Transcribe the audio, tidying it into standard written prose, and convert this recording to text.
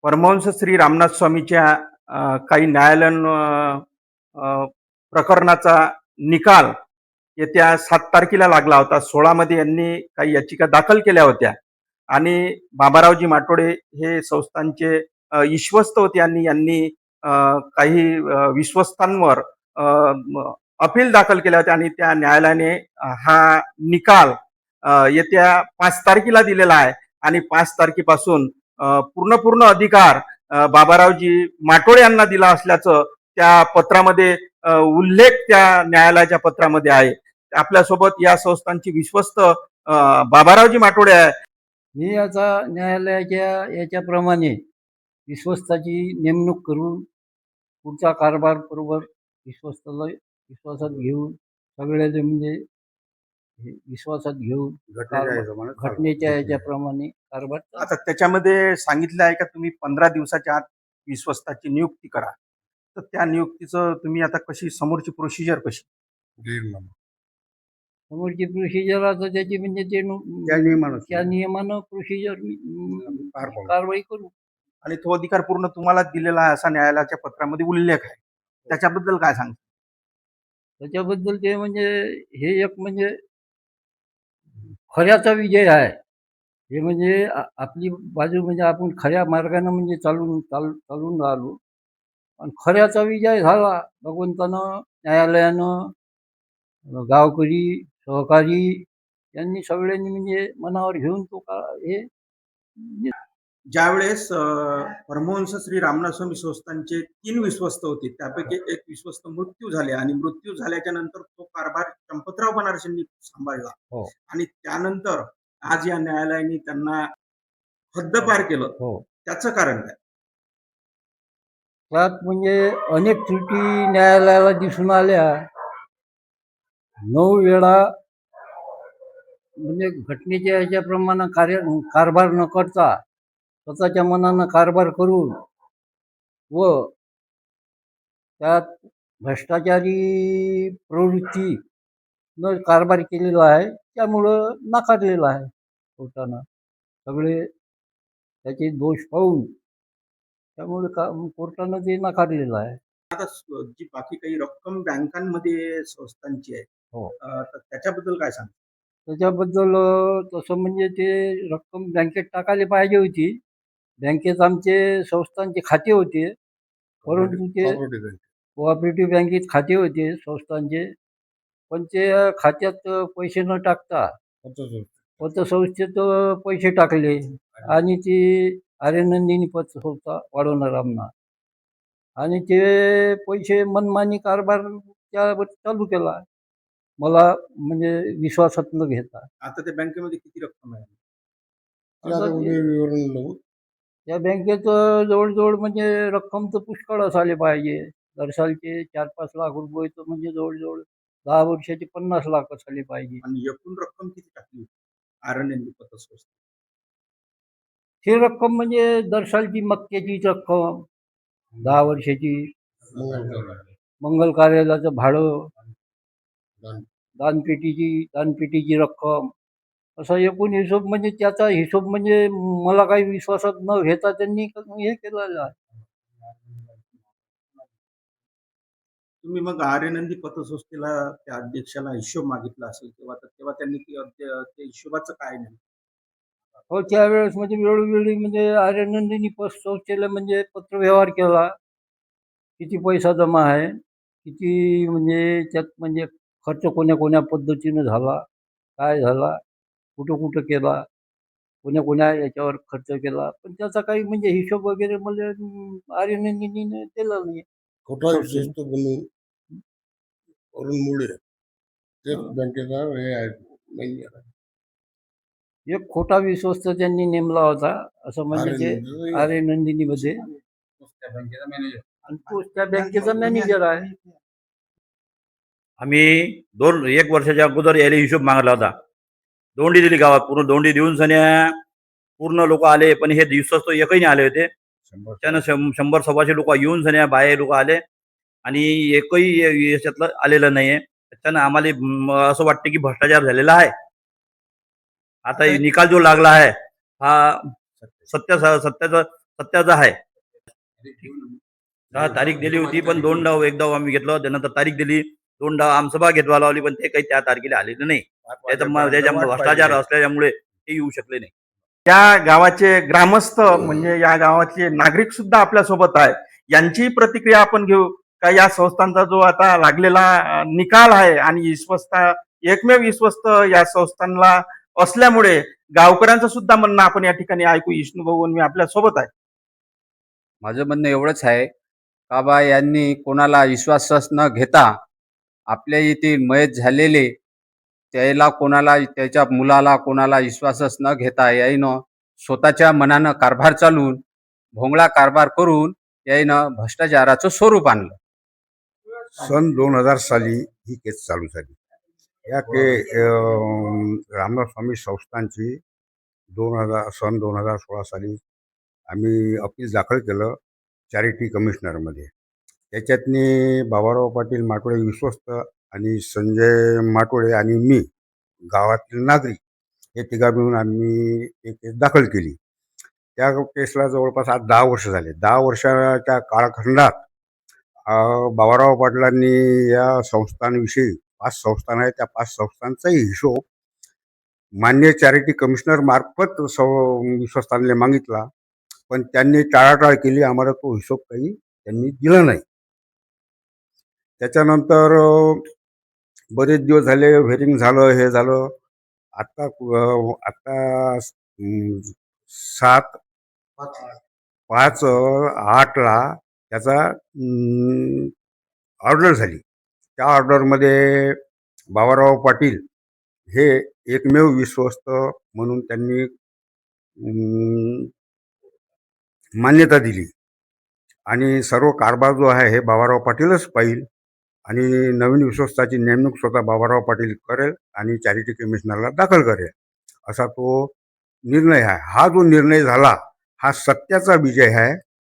परमहंस श्री रामनाथ स्वामीच्या काही न्यायालयीन अ, प्रकरणाचा निकाल येत्या 7 तारखेला लागला होता. 16 मध्ये यांनी काही याचिका दाखल केल्या होत्या आणि बाबारावजी माटोडे हे संस्थांचे विश्वस्त होते आणि यांनी अ, काही विश्वस्तांवर अपील दाखल केल्या होत्या आणि त्या न्यायालयाने हा निकाल येत्या 5 तारखेला दिलेला आहे आणि 5 तारखेपासून पूर्ण अधिकार बाबारावजी माटोळे यांना दिला असल्याचं त्या पत्रामध्ये उल्लेख त्या न्यायालयाच्या पत्रामध्ये आहे. आपल्यासोबत या संस्थांची विश्वस्त बाबारावजी माटोळे आहे. मी आता न्यायालयाच्या याच्याप्रमाणे विश्वस्ताची नेमणूक करून पुढचा कारभार बरोबर विश्वासात घेऊन सगळ्याचे म्हणजे विश्वासात घेऊन घटनेच्या याच्याप्रमाणे कारभार. आता त्याच्यामध्ये सांगितलं आहे का तुम्ही 15 दिवसाच्या आत विश्वस्ताची नियुक्ती करा, तर त्या नियुक्तीचं तुम्ही आता कशी समोरची प्रोसिजर कशी समोरची प्रोसिजर आता त्याची म्हणजे त्या नियमानं प्रोसिजर कारवाई करू. आणि तो अधिकार पूर्ण तुम्हाला दिलेला आहे असा न्यायालयाच्या पत्रामध्ये उल्लेख आहे. त्याच्याबद्दल काय सांग? त्याच्याबद्दल ते म्हणजे हे एक म्हणजे खऱ्याचा विजय आहे. हे म्हणजे आपली बाजू म्हणजे आपण खऱ्या मार्गाने म्हणजे चालून राहिलो आणि खऱ्याचा विजय झाला. भगवंतानं, न्यायालयानं, गावकरी, सहकारी यांनी सगळ्यांनी म्हणजे मनावर घेऊन तो हे ज्यावेळेस परमहंस श्री रामनाथ स्वामी संस्थांचे 3 विश्वस्त होते, त्यापैकी एक विश्वस्त मृत्यू झाले आणि मृत्यू झाल्याच्या नंतर तो कारभार चंपतराव बनारसींनी सांभाळला. हो. आणि त्यानंतर आज या न्यायालयाने त्यांना हद्दपार केलं. हो. त्याचं कारण काय? त्यात म्हणजे अनेक त्रुटी न्यायालयाला दिसून आल्या. 9 वेळा म्हणजे घटनेच्या याच्याप्रमाणे कारभार न करता स्वतःच्या मनानं कारभार करून व त्यात भ्रष्टाचारी प्रवृत्ती न कारभार केलेला आहे. त्यामुळं नाकारलेलं आहे कोर्टानं. सगळे त्याचे दोष पाहून त्यामुळे कोर्टानं ते नाकारलेलं आहे. आता जी बाकी काही रक्कम बँकांमध्ये संस्थांची आहे, हो. तर त्याच्याबद्दल काय सांग? त्याच्याबद्दल तसं म्हणजे ते रक्कम बँकेत टाकायला पाहिजे होती. बँकेत आमचे संस्थांचे खाते होते, परंतु ते कोऑपरेटिव्ह बँकेत खाते होते संस्थांचे, पण ते खात्यात पैसे न टाकता पतसंस्थेत पैसे टाकले आणि ती आर्यनंदिनी पतसंस्था वाढवणार आमना आणि ते पैसे मनमानी कारभार त्यावर चालू केला. मला म्हणजे विश्वासात न घेता. आता त्या बँकेमध्ये किती रक्कम आहे? त्या बँकेचं जवळजवळ म्हणजे रक्कम तर पुष्कळच आले पाहिजे. दरसालचे 4-5 लाख रुपये तर म्हणजे जवळजवळ 10 वर्षाचे 50 लाख झाले पाहिजे. आणि एकूण रक्कम किती टाकली आर्यनंदिनी पतसंस्था? ही रक्कम म्हणजे दरसालची मक्क्याची रक्कम, 10 वर्षाची, मंगल कार्यालयाचं भाडं, दानपेटीची रक्कम, असा एकूण हिशोब म्हणजे त्याचा हिशोब म्हणजे मला काही विश्वासात न घेता त्यांनी हे केलेलं आहे. तुम्ही मग आर्यनंदी पतसंस्थेला त्या अध्यक्षाला हिशोब मागितला असेल तेव्हा त्यांनी त्या हिशोबाचं काय नाही? हो, त्यावेळेस म्हणजे वेळोवेळी म्हणजे आर्यनंदिनी पतसंस्थेला म्हणजे पत्रव्यवहार केला. किती पैसा जमा आहे, किती म्हणजे त्यात म्हणजे खर्च कोण्या पद्धतीनं झाला, काय झाला, कुठं केला, कोण्या याच्यावर खर्च केला, पण त्याचा काही म्हणजे हिशोब वगैरे म्हणजे आर्यनंदिनीने दिला नाही. खोटा विश्वस्त बनवून अरुण मुळे ते बँकेचा हे आहे नाही आहे. एक खोटा विश्वस्त त्यांनी नेमला होता असं म्हणजे ते आर्यनंदिनीमध्ये आणि तो त्या बँकेचा मॅनेजर आहे. आम्ही 1 वर्षाच्या अगोदर यायला हिशोब मागला होता. दोंडी दिली गावात, पूर्ण दोंडी देऊन सन्या पूर्ण लोक आले, पण हे दिवसाच तो एकही नाही आले होते. त्यानं 100-125 लोक येऊन सन्या बाहेर लोक आले आणि एकही याच्यातलं आलेलं नाहीये. त्यानं आम्हाला असं वाटतं की भ्रष्टाचार झालेला आहे. आता निकाल जो लागला आहे हा सत्याचा सत्याचा आहे. तारीख दिली होती, पण 2 डाव, एक डाव आम्ही घेतला, त्यानंतर तारीख दिली, 2 डाव आमसभा घेतवा लावली, पण ते काही त्या तारखेला आलेले नाही. त्याच्यामुळे भ्रष्टाचार असल्यामुळे ते येऊ शकले नाही. या गावाचे ग्रामस्थ म्हणजे या गावाचे नागरिक सुद्धा आपल्या सोबत आहे. यांची प्रतिक्रिया आपण घेऊ का या संस्थांचा जो आता लागलेला निकाल आहे आणि विश्वस्त, एकमेव विश्वस्त या संस्थांना असल्यामुळे गावकऱ्यांचं सुद्धा म्हणणं आपण या ठिकाणी ऐकू. विष्णू भाऊ मी आपल्या सोबत आहे. माझं म्हणणं एवढंच आहे का बा यांनी कोणाला विश्वासास न घेता आपल्या येथील मयत झालेले त्याला कोणाला त्याच्या मुलाला कोणाला विश्वासास न घेता याईनं स्वतःच्या मनानं कारभार चालून भोंगळा कारभार करून याईनं भ्रष्टाचाराचं स्वरूप आणलं. सन 2000 साली ही केस चालू झाली. या रामदास संस्थांची सन 2016 साली आम्ही अपील दाखल केलं चॅरिटी कमिशनरमध्ये. त्याच्यातनी बाबाराव पाटील माटोळे विश्वस्त आणि संजय माटोळे आणि मी गावातील नागरिक हे तिघा मिळून आम्ही एक केस दाखल केली. त्या केसला जवळपास आज 10 वर्ष झाले. 10 वर्षाच्या कालखंडात बाबाराव पाटलांनी या संस्थांविषयी 5 संस्थान आहेत, त्या 5 संस्थांचाही हिशोब मान्य चॅरिटी कमिशनर मार्फत विश्वस्तांना मागितला, पण त्यांनी टाळाटाळ केली. आम्हाला तो हिशोब काही त्यांनी दिला नाही. त्याच्यानंतर बरेच दिवस झाले, हेअरिंग झालं, हे झालं. आता 7/5/8ला त्याचा ऑर्डर झाली. त्या ऑर्डरमध्ये बाबाराव पाटील हे एकमेव विश्वस्त म्हणून त्यांनी मान्यता दिली आणि सर्व कारभार जो आहे हे बाबाराव पाटीलच पाहिल आणि नवीन विश्वस्ताची नेमणूक स्वतः बाबाराव पाटील करेल आणि चॅरिटी कमिशनरला दाखल करेल, असा तो निर्णय आहे. हा जो निर्णय झाला हा सत्याचा विजय आहे.